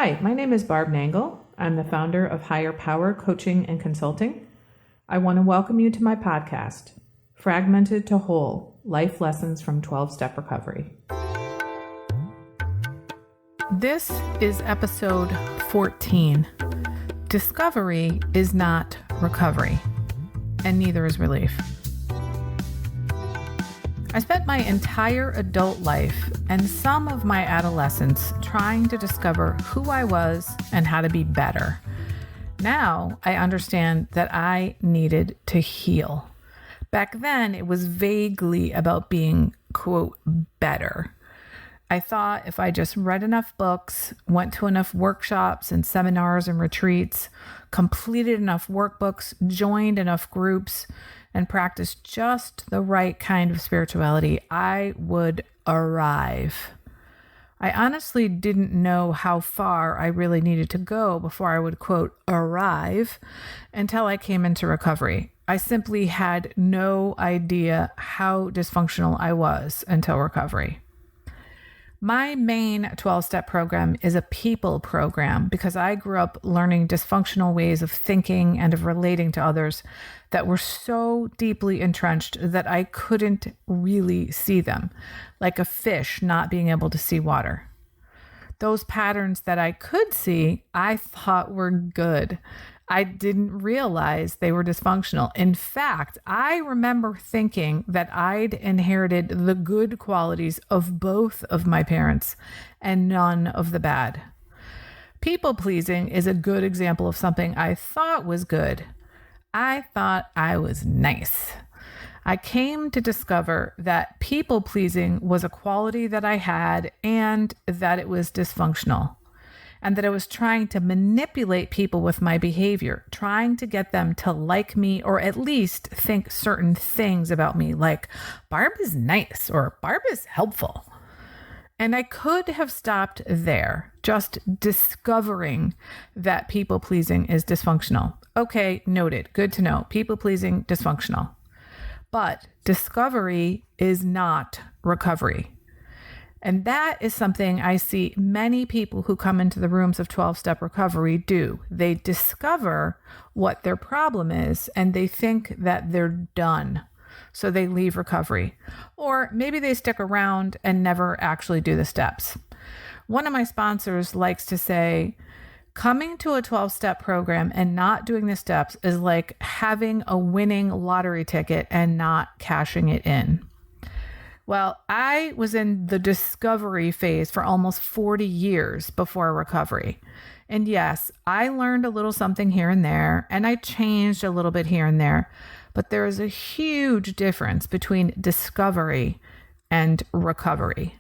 Hi, my name is Barb Nangle. I'm the founder of Higher Power Coaching and Consulting. I want to welcome you to my podcast, Fragmented to Whole, Life Lessons from 12-Step Recovery. This is episode 14. Discovery is not recovery, and neither is relief. I spent my entire adult life and some of my adolescence trying to discover who I was and how to be better. Now I understand that I needed to heal. Back then, it was vaguely about being, quote, better. I thought if I just read enough books, went to enough workshops and seminars and retreats, completed enough workbooks, joined enough groups, and practiced just the right kind of spirituality, I would arrive. I honestly didn't know how far I really needed to go before I would, quote, arrive until I came into recovery. I simply had no idea how dysfunctional I was until recovery. My main 12-step program is a people program because I grew up learning dysfunctional ways of thinking and of relating to others that were so deeply entrenched that I couldn't really see them, like a fish not being able to see water. Those patterns that I could see, I thought were good. I didn't realize they were dysfunctional. In fact, I remember thinking that I'd inherited the good qualities of both of my parents and none of the bad. People pleasing is a good example of something I thought was good. I thought I was nice. I came to discover that people pleasing was a quality that I had and that it was dysfunctional. And that I was trying to manipulate people with my behavior, trying to get them to like me or at least think certain things about me, like Barb is nice or Barb is helpful. And I could have stopped there, just discovering that people pleasing is dysfunctional. Okay, noted. Good to know. People pleasing, dysfunctional. But discovery is not recovery. And that is something I see many people who come into the rooms of 12-step recovery do. They discover what their problem is and they think that they're done. So they leave recovery. Or maybe they stick around and never actually do the steps. One of my sponsors likes to say, coming to a 12-step program and not doing the steps is like having a winning lottery ticket and not cashing it in. Well, I was in the discovery phase for almost 40 years before recovery. And yes, I learned a little something here and there, and I changed a little bit here and there. But there is a huge difference between discovery and recovery.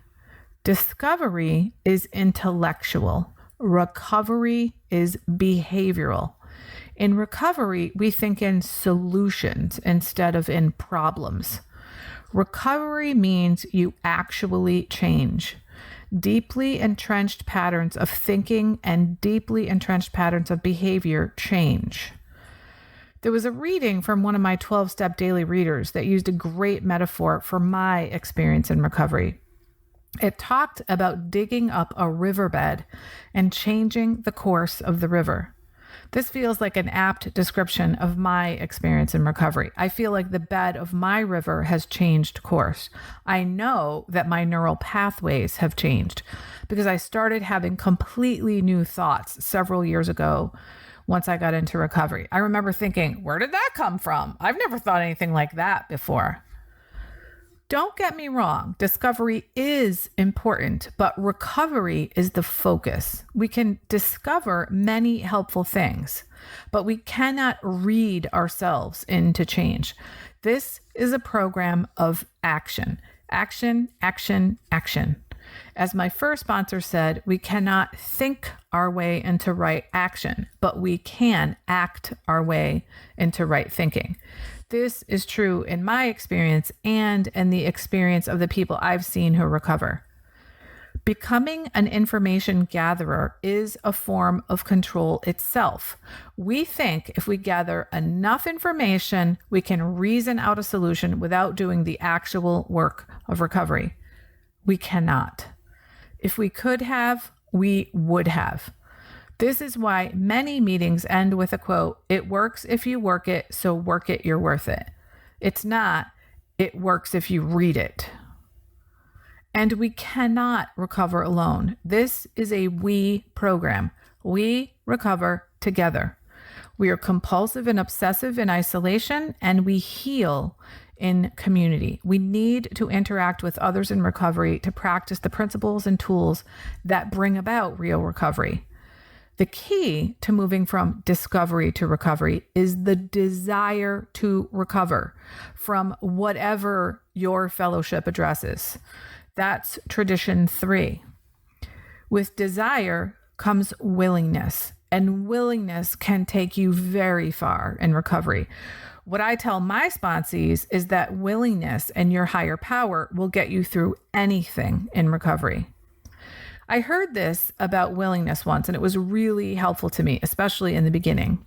Discovery is intellectual. Recovery is behavioral. In recovery, we think in solutions instead of in problems. Recovery means you actually change. Deeply entrenched patterns of thinking and deeply entrenched patterns of behavior change. There was a reading from one of my 12-step daily readers that used a great metaphor for my experience in recovery. It talked about digging up a riverbed and changing the course of the river. This feels like an apt description of my experience in recovery. I feel like the bed of my river has changed course. I know that my neural pathways have changed because I started having completely new thoughts several years ago once I got into recovery. I remember thinking, where did that come from? I've never thought anything like that before. Don't get me wrong, discovery is important, but recovery is the focus. We can discover many helpful things, but we cannot read ourselves into change. This is a program of action. Action, action, action. As my first sponsor said, we cannot think our way into right action, but we can act our way into right thinking. This is true in my experience and in the experience of the people I've seen who recover. Becoming an information gatherer is a form of control itself. We think if we gather enough information, we can reason out a solution without doing the actual work of recovery. We cannot. If we could have, we would have. This is why many meetings end with a quote, "It works if you work it, so work it, you're worth it." It's not, "It works if you read it." And we cannot recover alone. This is a we program. We recover together. We are compulsive and obsessive in isolation, and we heal in community. We need to interact with others in recovery to practice the principles and tools that bring about real recovery. The key to moving from discovery to recovery is the desire to recover from whatever your fellowship addresses. That's tradition 3. With desire comes willingness, and willingness can take you very far in recovery. What I tell my sponsees is that willingness and your higher power will get you through anything in recovery. I heard this about willingness once, and it was really helpful to me, especially in the beginning.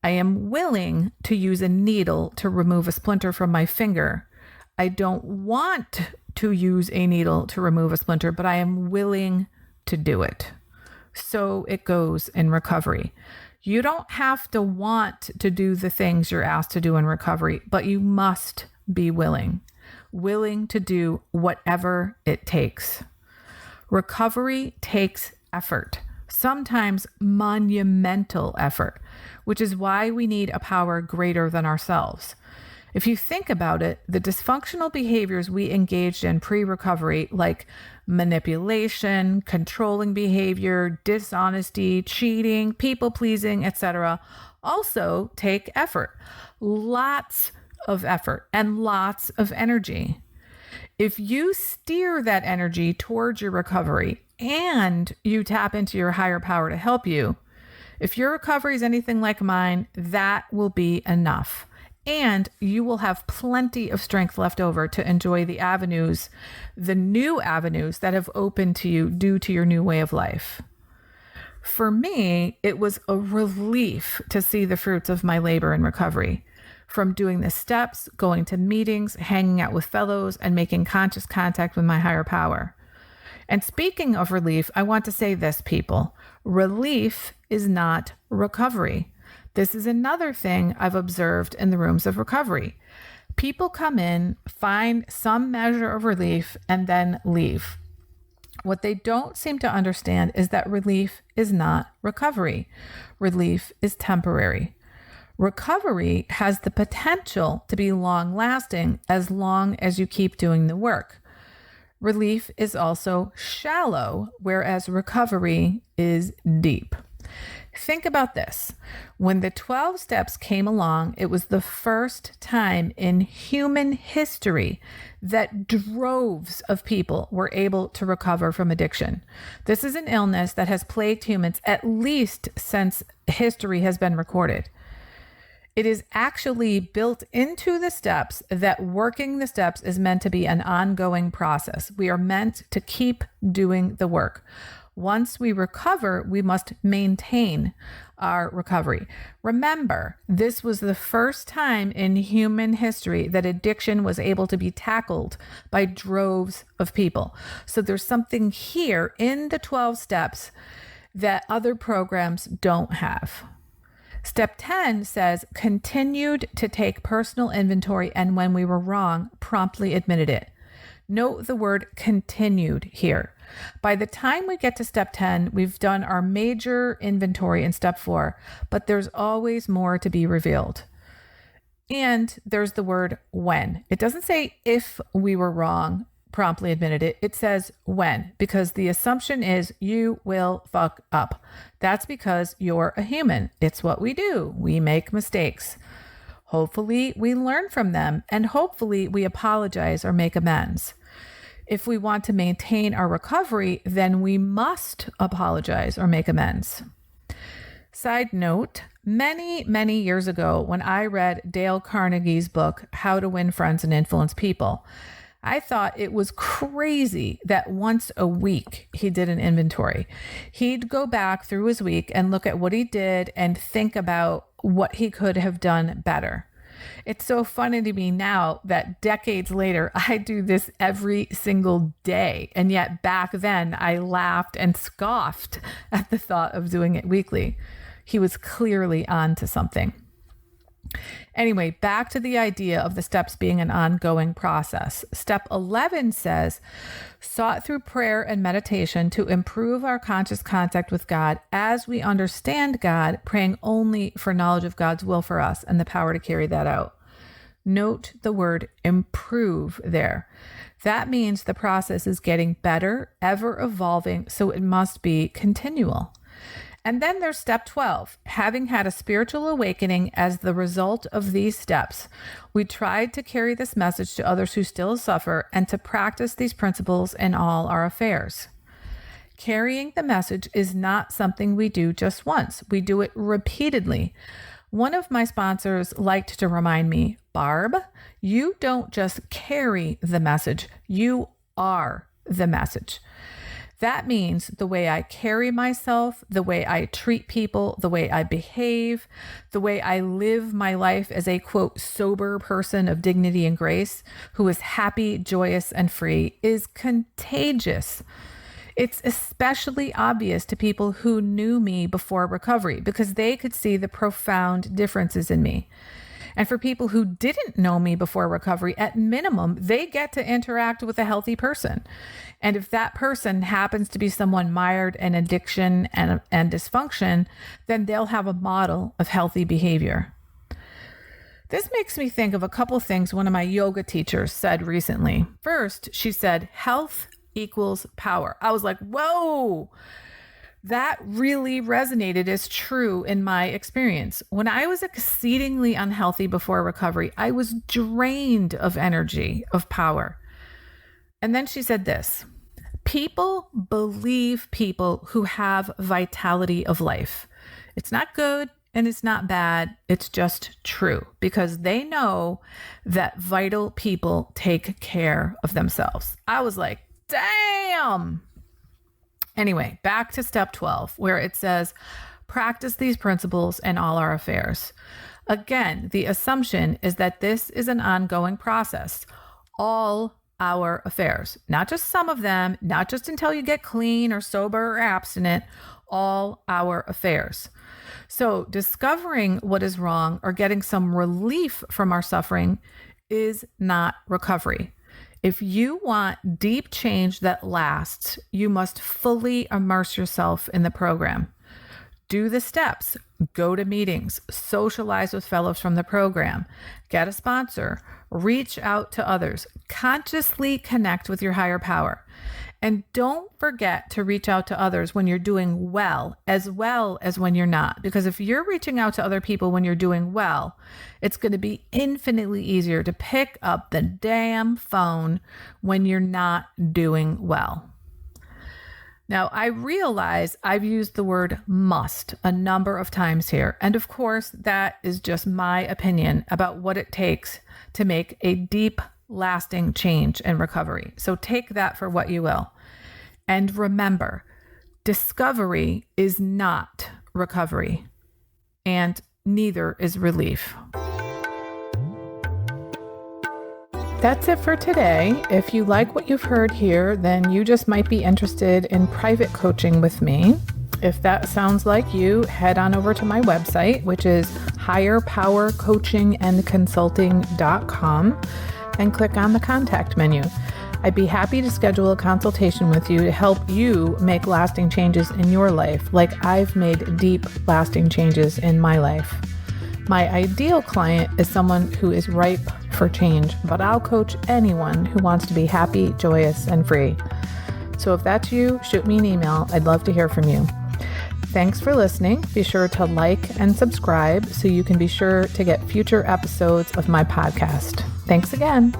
I am willing to use a needle to remove a splinter from my finger. I don't want to use a needle to remove a splinter, but I am willing to do it. So it goes in recovery. You don't have to want to do the things you're asked to do in recovery, but you must be willing to do whatever it takes. Recovery takes effort, sometimes monumental effort, which is why we need a power greater than ourselves. If you think about it, the dysfunctional behaviors we engaged in pre-recovery, like manipulation, controlling behavior, dishonesty, cheating, people-pleasing, etc., also take effort. Lots of effort and lots of energy. If you steer that energy towards your recovery and you tap into your higher power to help you, if your recovery is anything like mine, that will be enough. And you will have plenty of strength left over to enjoy the new avenues that have opened to you due to your new way of life. For me, it was a relief to see the fruits of my labor in recovery. From doing the steps, going to meetings, hanging out with fellows, and making conscious contact with my higher power. And speaking of relief, I want to say this, people. Relief is not recovery. This is another thing I've observed in the rooms of recovery. People come in, find some measure of relief, and then leave. What they don't seem to understand is that relief is not recovery. Relief is temporary. Recovery has the potential to be long-lasting as long as you keep doing the work. Relief is also shallow, whereas recovery is deep. Think about this. When the 12 steps came along, it was the first time in human history that droves of people were able to recover from addiction. This is an illness that has plagued humans at least since history has been recorded. It is actually built into the steps that working the steps is meant to be an ongoing process. We are meant to keep doing the work. Once we recover, we must maintain our recovery. Remember, this was the first time in human history that addiction was able to be tackled by droves of people. So there's something here in the 12 steps that other programs don't have. Step 10 says, continued to take personal inventory, and when we were wrong, promptly admitted it. Note the word continued here. By the time we get to step 10, we've done our major inventory in step 4, but there's always more to be revealed. And there's the word when. It doesn't say if we were wrong, promptly admitted it. It says when, because the assumption is you will fuck up. That's because you're a human. It's what we do. We make mistakes. Hopefully we learn from them, and hopefully we apologize or make amends. If we want to maintain our recovery, then we must apologize or make amends. Side note, many years ago, when I read Dale Carnegie's book, How to Win Friends and Influence People, I thought it was crazy that once a week he did an inventory. He'd go back through his week and look at what he did and think about what he could have done better. It's so funny to me now that decades later, I do this every single day. And yet back then I laughed and scoffed at the thought of doing it weekly. He was clearly on to something. Anyway, back to the idea of the steps being an ongoing process. Step 11 says, sought through prayer and meditation to improve our conscious contact with God as we understand God, praying only for knowledge of God's will for us and the power to carry that out. Note the word improve there. That means the process is getting better, ever evolving, so it must be continual. And then there's step 12. Having had a spiritual awakening as the result of these steps, we tried to carry this message to others who still suffer and to practice these principles in all our affairs. Carrying the message is not something we do just once. We do it repeatedly. One of my sponsors liked to remind me, Barb, you don't just carry the message, you are the message. That means the way I carry myself, the way I treat people, the way I behave, the way I live my life as a, quote, sober person of dignity and grace who is happy, joyous, and free is contagious. It's especially obvious to people who knew me before recovery because they could see the profound differences in me. And for people who didn't know me before recovery, at minimum, they get to interact with a healthy person. And if that person happens to be someone mired in addiction and dysfunction, then they'll have a model of healthy behavior. This makes me think of a couple things one of my yoga teachers said recently. First, she said, health equals power. I was like, whoa, that really resonated as true in my experience. When I was exceedingly unhealthy before recovery, I was drained of energy, of power. And then she said this, people believe people who have vitality of life. It's not good and it's not bad. It's just true because they know that vital people take care of themselves. I was like, damn. Anyway, back to step 12, where it says, practice these principles in all our affairs. Again, the assumption is that this is an ongoing process. All our affairs, not just some of them, not just until you get clean or sober or abstinent, all our affairs. So discovering what is wrong or getting some relief from our suffering is not recovery. If you want deep change that lasts, you must fully immerse yourself in the program. Do the steps, go to meetings, socialize with fellows from the program, get a sponsor, reach out to others, consciously connect with your higher power. And don't forget to reach out to others when you're doing well as when you're not. Because if you're reaching out to other people when you're doing well, it's going to be infinitely easier to pick up the damn phone when you're not doing well. Now, I realize I've used the word must a number of times here. And of course, that is just my opinion about what it takes to make a deep, lasting change and recovery. So take that for what you will. And remember, discovery is not recovery, and neither is relief. That's it for today. If you like what you've heard here, then you just might be interested in private coaching with me. If that sounds like you, head on over to my website, which is higherpowercoachingandconsulting.com, and click on the contact menu. I'd be happy to schedule a consultation with you to help you make lasting changes in your life, like I've made deep, lasting changes in my life. My ideal client is someone who is ripe for change, but I'll coach anyone who wants to be happy, joyous, and free. So if that's you, shoot me an email. I'd love to hear from you. Thanks for listening. Be sure to like and subscribe so you can be sure to get future episodes of my podcast. Thanks again.